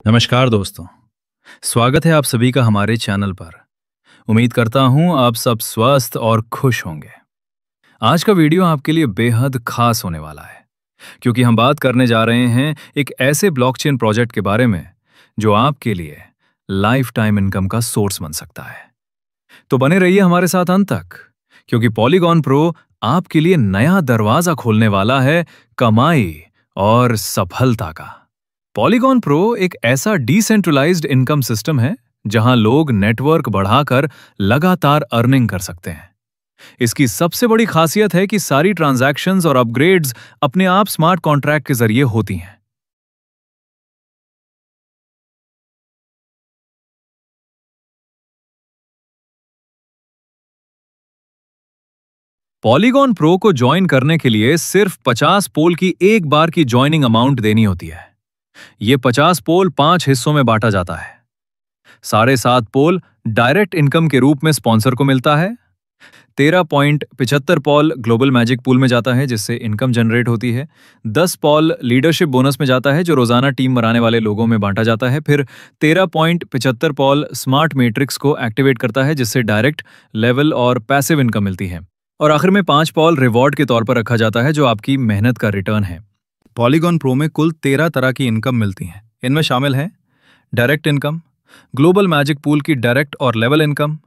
नमस्कार दोस्तों। स्वागत है आप सभी का हमारे चैनल पर। उम्मीद करता हूं आप सब स्वस्थ और खुश होंगे। आज का वीडियो आपके लिए बेहद खास होने वाला है क्योंकि हम बात करने जा रहे हैं एक ऐसे ब्लॉकचेन प्रोजेक्ट के बारे में जो आपके लिए लाइफ टाइम इनकम का सोर्स बन सकता है। तो बने रहिए हमारे साथ अंत तक क्योंकि पॉलीगॉन प्रो आपके लिए नया दरवाजा खोलने वाला है कमाई और सफलता का। पॉलीगॉन प्रो एक ऐसा डिसेंट्रलाइज्ड इनकम सिस्टम है जहां लोग नेटवर्क बढ़ाकर लगातार अर्निंग कर सकते हैं। इसकी सबसे बड़ी खासियत है कि सारी ट्रांजैक्शंस और अपग्रेड्स अपने आप स्मार्ट कॉन्ट्रैक्ट के जरिए होती हैं। पॉलीगॉन प्रो को ज्वाइन करने के लिए सिर्फ 50 पोल की एक बार की ज्वाइनिंग अमाउंट देनी होती है। ये 50 पोल 5 हिस्सों में बांटा जाता है। 7.5 पोल डायरेक्ट इनकम के रूप में स्पॉन्सर को मिलता है। 13.75 पॉल ग्लोबल मैजिक पूल में जाता है जिससे इनकम जनरेट होती है। 10 पॉल लीडरशिप बोनस में जाता है जो रोजाना टीम बनाने वाले लोगों में बांटा जाता है। फिर 13.75 पॉल स्मार्ट मैट्रिक्स को एक्टिवेट करता है जिससे डायरेक्ट लेवल और पैसिव इनकम मिलती है। और आखिर में 5 पॉल रिवॉर्ड के तौर पर रखा जाता है जो आपकी मेहनत का रिटर्न है। पॉलीगॉन प्रो में कुल 13 तरह की इनकम मिलती है। इनमें शामिल है direct income, global magic pool की डायरेक्ट और level income,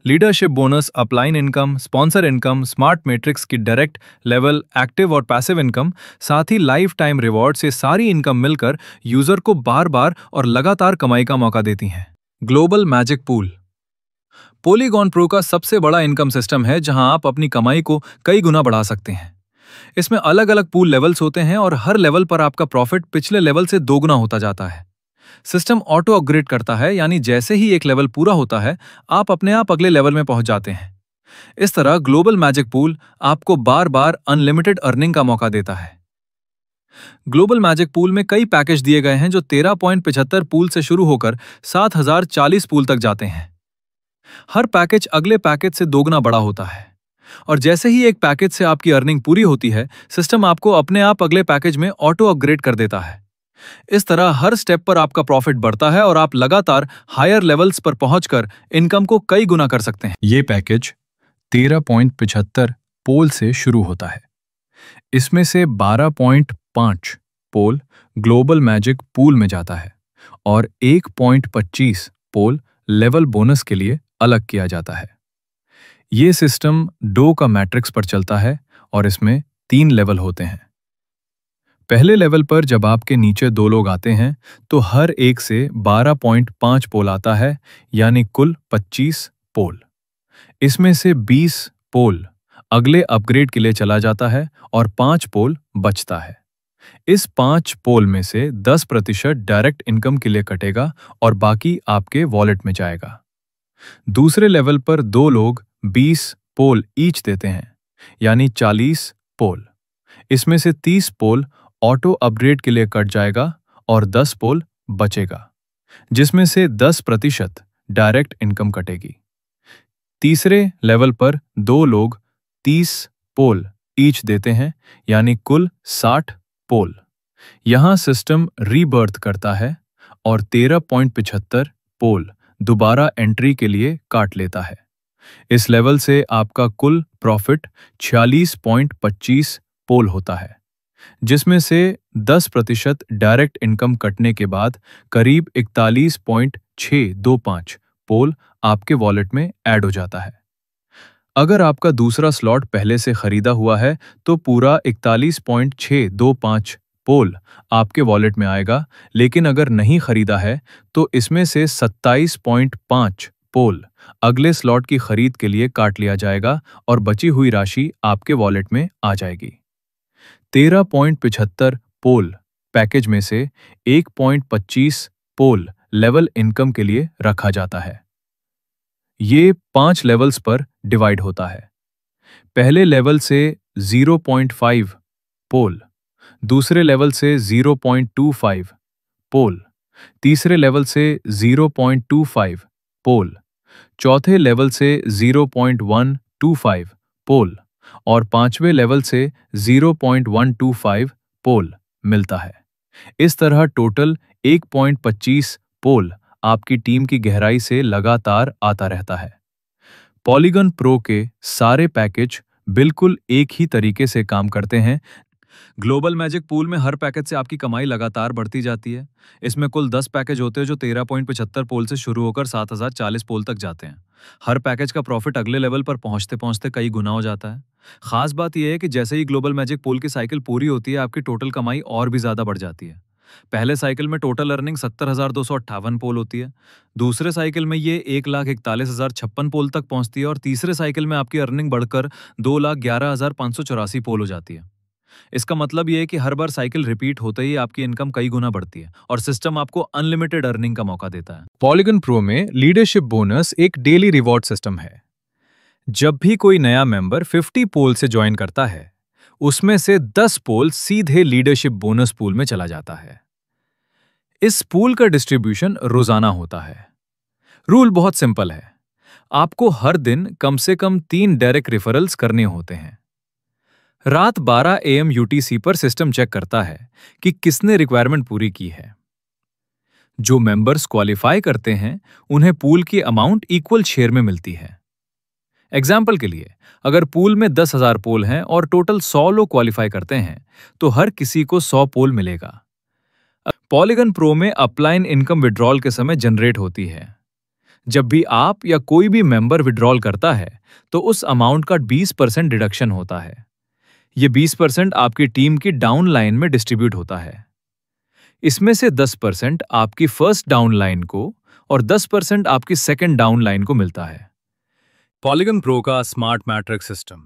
leadership bonus, upline income, sponsor income, smart matrix की डायरेक्ट, लेवल, एक्टिव और पैसिव इनकम, साथ ही लाइफ टाइम रिवॉर्ड से सारी इनकम मिलकर यूजर को बार बार और लगातार कमाई का मौका देती हैं। Global magic pool polygon pro का सबसे बड़ा इनकम सिस्टम है जहां आप अपनी कमाई को कई गुना बढ़ा सकते हैं। इसमें अलग अलग पूल लेवल्स होते हैं और हर लेवल पर आपका प्रॉफिट पिछले लेवल से दोगुना होता जाता है। सिस्टम ऑटो अपग्रेड करता है, यानी जैसे ही एक लेवल पूरा होता है आप अपने आप अगले लेवल में पहुंच जाते हैं। इस तरह ग्लोबल मैजिक पूल आपको बार बार अनलिमिटेड अर्निंग का मौका देता है। ग्लोबल मैजिक पूल में कई पैकेज दिए गए हैं जो 13.75 पूल से शुरू होकर 7040 पूल तक जाते हैं। हर पैकेज अगले पैकेज से दोगुना बड़ा होता है और जैसे ही एक पैकेज से आपकी अर्निंग पूरी होती है सिस्टम आपको अपने आप अगले पैकेज में ऑटो अपग्रेड कर देता है। इस तरह हर स्टेप पर आपका प्रॉफिट बढ़ता है और आप लगातार हायर लेवल्स पर पहुंचकर इनकम को कई गुना कर सकते हैं। ये पैकेज 13.75 पोल से शुरू होता है। इसमें से 12.5 पोल ग्लोबल मैजिक पूल में जाता है और 1.25 पोल लेवल बोनस के लिए अलग किया जाता है। ये सिस्टम डो का मैट्रिक्स पर चलता है और इसमें 3 लेवल होते हैं। पहले लेवल पर जब आपके नीचे 2 लोग आते हैं तो हर एक से 12.5 पोल आता है, यानी कुल 25 पोल। इसमें से 20 पोल अगले अपग्रेड के लिए चला जाता है और 5 पोल बचता है। इस 5 पोल में से 10% डायरेक्ट इनकम के लिए कटेगा और बाकी आपके वॉलेट में जाएगा। दूसरे लेवल पर 2 लोग 20 पोल ईच देते हैं, यानी 40 पोल। इसमें से 30 पोल ऑटो अपग्रेड के लिए कट जाएगा और 10 पोल बचेगा, जिसमें से 10% डायरेक्ट इनकम कटेगी। तीसरे लेवल पर 2 लोग 30 पोल ईच देते हैं, यानी कुल 60 पोल। यहां सिस्टम रीबर्थ करता है और 13.75 पोल दोबारा एंट्री के लिए काट लेता है। इस लेवल से आपका कुल प्रॉफिट 46.25 पोल होता है, जिसमें से 10% डायरेक्ट इनकम कटने के बाद करीब 41.625 पोल आपके वॉलेट में ऐड हो जाता है। अगर आपका दूसरा स्लॉट पहले से खरीदा हुआ है तो पूरा 41.625 पोल आपके वॉलेट में आएगा, लेकिन अगर नहीं खरीदा है तो इसमें से 27.5 पोल अगले स्लॉट की खरीद के लिए काट लिया जाएगा और बची हुई राशि आपके वॉलेट में आ जाएगी। 13.75 पोल पैकेज में से 1.25 पोल लेवल इनकम के लिए रखा जाता है। ये 5 लेवल्स पर डिवाइड होता है। पहले लेवल से 0.5 पोल, दूसरे लेवल से 0.25 पोल, तीसरे लेवल से 0.25 पोल, चौथे लेवल से 0.125 पोल और 5वें लेवल से 0.125 पोल मिलता है। इस तरह टोटल 1.25 पोल आपकी टीम की गहराई से लगातार आता रहता है। पॉलीगन प्रो के सारे पैकेज बिल्कुल एक ही तरीके से काम करते हैं। ग्लोबल मैजिक पूल में हर पैकेज से आपकी कमाई लगातार बढ़ती जाती है। इसमें कुल 10 पैकेज होते हैं जो 13.75 पोल से शुरू होकर 7040 पोल तक जाते हैं। हर पैकेज का प्रॉफिट अगले लेवल पर पहुंचते पहुंचते कई गुना हो जाता है। खास बात यह है कि जैसे ही ग्लोबल मैजिक पूल की साइकिल पूरी होती है, आपकी टोटल कमाई और भी ज्यादा बढ़ जाती है। पहले साइकिल में टोटल अर्निंग 70,258 पोल होती है। दूसरे साइकिल में ये 1,41,056 पोल तक पहुंचती है और तीसरे साइकिल में आपकी अर्निंग बढ़कर 2,11,584 पोल हो जाती है। इसका मतलब यह है कि हर बार साइकिल रिपीट होते ही आपकी इनकम कई गुना बढ़ती है और सिस्टम आपको अनलिमिटेड अर्निंग का मौका देता है। पॉलीगन प्रो में लीडरशिप बोनस एक डेली रिवॉर्ड सिस्टम है। जब भी कोई नया मेंबर 50 पोल से ज्वाइन करता है, उसमें से 10 पोल सीधे लीडरशिप बोनस पूल में चला जाता है। इस पूल का डिस्ट्रीब्यूशन रोजाना होता है। रूल बहुत सिंपल है। आपको हर दिन कम से कम 3 डायरेक्ट रेफरल्स करने होते हैं। रात 12 AM UTC पर सिस्टम चेक करता है कि किसने रिक्वायरमेंट पूरी की है। जो मेंबर्स क्वालिफाई करते हैं, उन्हें पूल की अमाउंट इक्वल शेयर में मिलती है। एग्जाम्पल के लिए, अगर पूल में 10,000 पोल हैं और टोटल 100 लोग क्वालिफाई करते हैं, तो हर किसी को 100 पोल मिलेगा। पॉलीगन प्रो में अपलाइन इनकम विड्रॉल के समय जनरेट होती है। जब भी आप या कोई भी मेंबर विड्रॉल करता है, तो उस अमाउंट का 20% डिडक्शन होता है। ये 20% आपकी टीम की डाउन लाइन में डिस्ट्रीब्यूट होता है। इसमें से 10% आपकी फर्स्ट डाउन लाइन को और 10% आपकी सेकंड डाउन लाइन को मिलता है। पॉलीगन प्रो का स्मार्ट मैट्रिक्स सिस्टम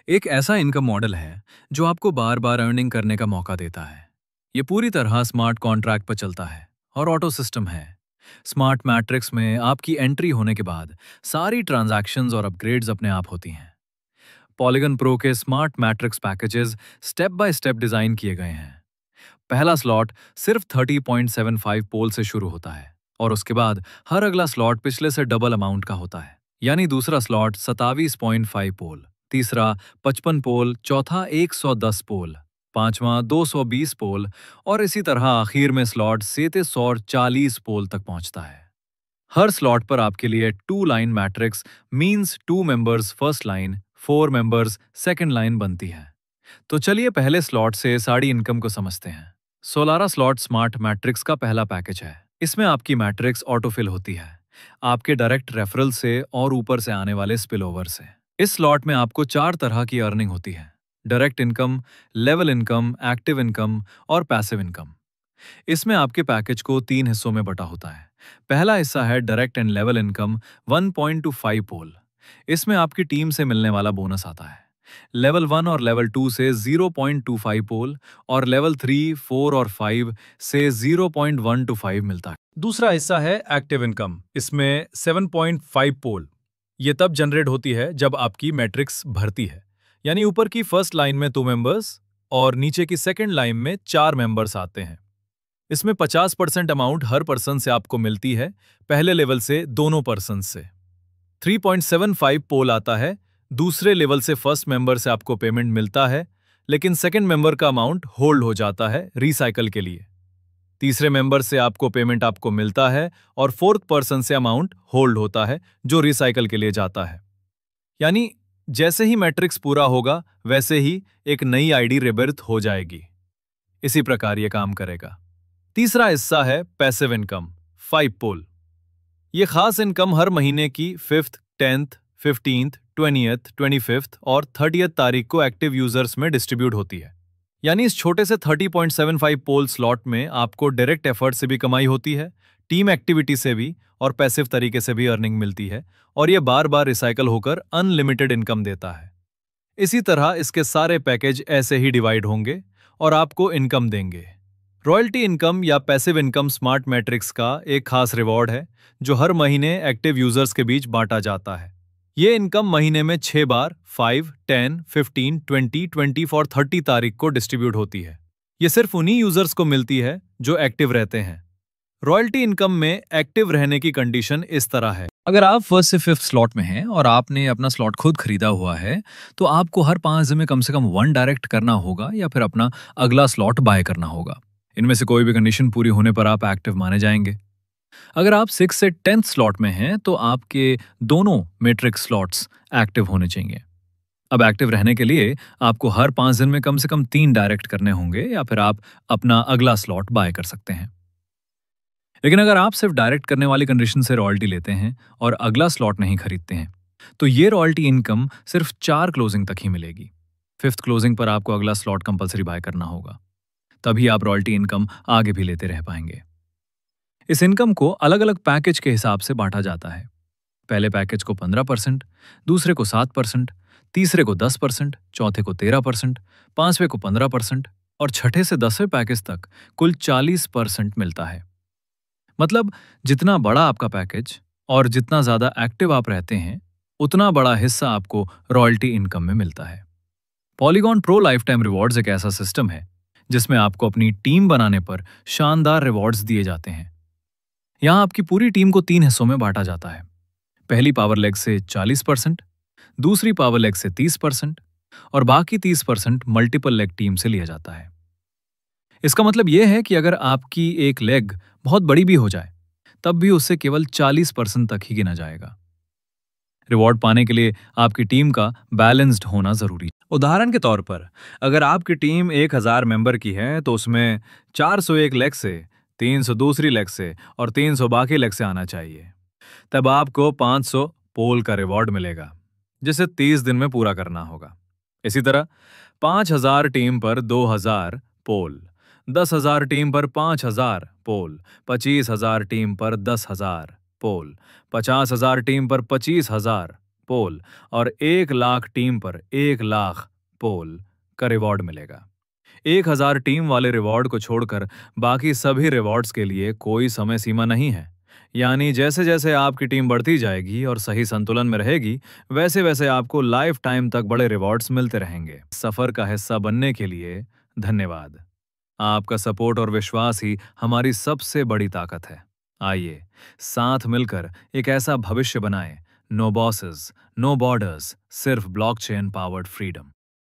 एक ऐसा इनकम मॉडल है जो आपको बार बार अर्निंग करने का मौका देता है। ये पूरी तरह स्मार्ट कॉन्ट्रैक्ट पर चलता है और ऑटो सिस्टम है। स्मार्ट मैट्रिक्स में आपकी एंट्री होने के बाद सारी ट्रांजैक्शंस और अपग्रेड्स अपने आप होती हैं। पॉलीगन प्रो के smart matrix packages step by step design किए गए हैं। पहला स्लॉट सिर्फ 30.75 पोल से शुरू होता है और उसके बाद हर अगला स्लॉट पिछले से डबल अमाउंट का होता है। यानी दूसरा स्लॉट 27.5 पोल, तीसरा 55 पोल, चौथा 110 पोल, पांचवा 220 पोल और इसी तरह आखिर में स्लॉट 740 पोल तक पहुंचता है। हर स्लॉट पर आपके लिए 2 line matrix means 2 members first line, 4 members second line बनती है। तो चलिए पहले स्लॉट से सारी इनकम को समझते हैं। सोलारा स्लॉट स्मार्ट मैट्रिक्स का पहला पैकेज है। इसमें आपकी मैट्रिक्स ऑटोफिल होती है, आपके डायरेक्ट रेफरल से और ऊपर से आने वाले स्पिलओवर से। इस स्लॉट में आपको 4 तरह की अर्निंग होती है: direct income, level income, active income और पैसिव इनकम। इसमें आपके पैकेज को 3 हिस्सों में बटा होता है। पहला हिस्सा है डायरेक्ट एंड लेवल इनकम 1.25 पोल। इसमें आपकी टीम से मिलने वाला बोनस आता है। लेवल 1 और लेवल 2 से 0.25 पोल और लेवल 3, 4 और 5 से 0.125 मिलता है। दूसरा हिस्सा है एक्टिव इनकम। इसमें 7.5 पोल। ये तब जनरेट होती है जब आपकी मैट्रिक्स भरती है, यानी ऊपर की फर्स्ट लाइन में 2 मेंबर्स और नीचे की सेकंड लाइन में 4 मेंबर्स आते हैं। इसमें 50% अमाउंट हर पर्सन से आपको मिलती है, पहले लेवल से दोनों पर्सन से। 3.75 पोल आता है। दूसरे लेवल से फर्स्ट मेंबर से आपको पेमेंट मिलता है, लेकिन सेकंड मेंबर का अमाउंट होल्ड हो जाता है रिसाइकल के लिए। तीसरे मेंबर से आपको पेमेंट मिलता है और फोर्थ पर्सन से अमाउंट होल्ड होता है जो रिसाइकल के लिए जाता है। यानी जैसे ही मैट्रिक्स पूरा होगा वैसे ही एक नई आईडी रिबर्थ हो जाएगी। इसी प्रकार यह काम करेगा। तीसरा हिस्सा है पैसिव इनकम 5 पोल। यह खास इनकम हर महीने की 5th, 10th, 15th, 20th, 25th और 30th तारीख को एक्टिव यूजर्स में डिस्ट्रीब्यूट होती है। यानी इस छोटे से 30.75 पोल स्लॉट में आपको डायरेक्ट एफर्ट से भी कमाई होती है, टीम एक्टिविटी से भी और पैसिव तरीके से भी अर्निंग मिलती है और यह बार बार रिसाइकल होकर अनलिमिटेड इनकम देता है। इसी तरह इसके सारे पैकेज ऐसे ही डिवाइड होंगे और आपको इनकम देंगे। रॉयल्टी इनकम या पैसिव इनकम स्मार्ट मैट्रिक्स का एक खास रिवॉर्ड है जो हर महीने एक्टिव यूजर्स के बीच बांटा जाता है। ये इनकम महीने में 6 बार 5, 10, 15, 20, 24 और 30 तारीख को डिस्ट्रीब्यूट होती है। ये सिर्फ उन्हीं यूजर्स को मिलती है जो एक्टिव रहते हैं। रॉयल्टी इनकम में एक्टिव रहने की कंडीशन इस तरह है। अगर आप फर्स्ट से 5th स्लॉट में हैं और आपने अपना स्लॉट खुद खरीदा हुआ है, तो आपको हर 5 दिन में कम से कम 1 डायरेक्ट करना होगा या फिर अपना अगला स्लॉट बाय करना होगा। इनमें से कोई भी कंडीशन पूरी होने पर आप एक्टिव माने जाएंगे। अगर आप 6 से 10th स्लॉट में हैं तो आपके दोनों मैट्रिक्स स्लॉट्स एक्टिव होने चाहिए। अब एक्टिव रहने के लिए आपको हर 5 दिन में कम से कम 3 डायरेक्ट करने होंगे या फिर आप अपना अगला स्लॉट बाय कर सकते हैं। लेकिन अगर आप सिर्फ डायरेक्ट करने वाली कंडीशन से रॉयल्टी लेते हैं और अगला स्लॉट नहीं खरीदते हैं तो ये रॉयल्टी इनकम सिर्फ 4 क्लोजिंग तक ही मिलेगी। 5th क्लोजिंग पर आपको अगला स्लॉट कंपलसरी बाय करना होगा, तभी आप रॉयल्टी इनकम आगे भी लेते रह पाएंगे। इस इनकम को अलग अलग पैकेज के हिसाब से बांटा जाता है। पहले पैकेज को 15%, दूसरे को 7%, तीसरे को 10%, चौथे को 13%, पांचवें को 15% और छठे से 10वें पैकेज तक कुल 40% मिलता है। मतलब जितना बड़ा आपका पैकेज और जितना ज्यादा एक्टिव आप रहते हैं उतना बड़ा हिस्सा आपको रॉयल्टी इनकम में मिलता है। Polygon pro life time rewards एक ऐसा सिस्टम है जिसमें आपको अपनी टीम बनाने पर शानदार रिवॉर्ड्स दिए जाते हैं। यहां आपकी पूरी टीम को 3 हिस्सों में बांटा जाता है। पहली पावर लेग से 40%, दूसरी पावर लेग से 30% और बाकी 30% मल्टीपल लेग टीम से लिया जाता है। इसका मतलब यह है कि अगर आपकी एक लेग बहुत बड़ी भी हो जाए तब भी उससे केवल 40% तक ही गिना जाएगा। रिवॉर्ड पाने के लिए आपकी टीम का बैलेंस्ड होना जरूरी है। उदाहरण के तौर पर अगर आपकी टीम 1000 मेंबर की है तो उसमें 400 एक लेग से, 300 दूसरी लेग से और 300 बाकी लेग से आना चाहिए। तब आपको 500 पोल का रिवॉर्ड मिलेगा जिसे 30 दिन में पूरा करना होगा। इसी तरह 5000 टीम पर 2000 पोल, 10,000 टीम पर 5000 पोल, 25,000 टीम पर 10,000 पोल, 50,000 टीम पर 25,000 पोल और 1,00,000 टीम पर 1,00,000 पोल का रिवॉर्ड मिलेगा। 1,000 टीम वाले रिवॉर्ड को छोड़कर बाकी सभी रिवॉर्ड्स के लिए कोई समय सीमा नहीं है। यानी जैसे जैसे आपकी टीम बढ़ती जाएगी और सही संतुलन में रहेगी वैसे वैसे आपको लाइफ टाइम तक बड़े रिवॉर्ड्स मिलते रहेंगे। सफर का हिस्सा बनने के लिए धन्यवाद। आपका सपोर्ट और विश्वास ही हमारी सबसे बड़ी ताकत है। आइए साथ मिलकर एक ऐसा भविष्य बनाएं, नो बॉसेस, नो बॉर्डर्स, सिर्फ ब्लॉकचेन पावर्ड फ्रीडम।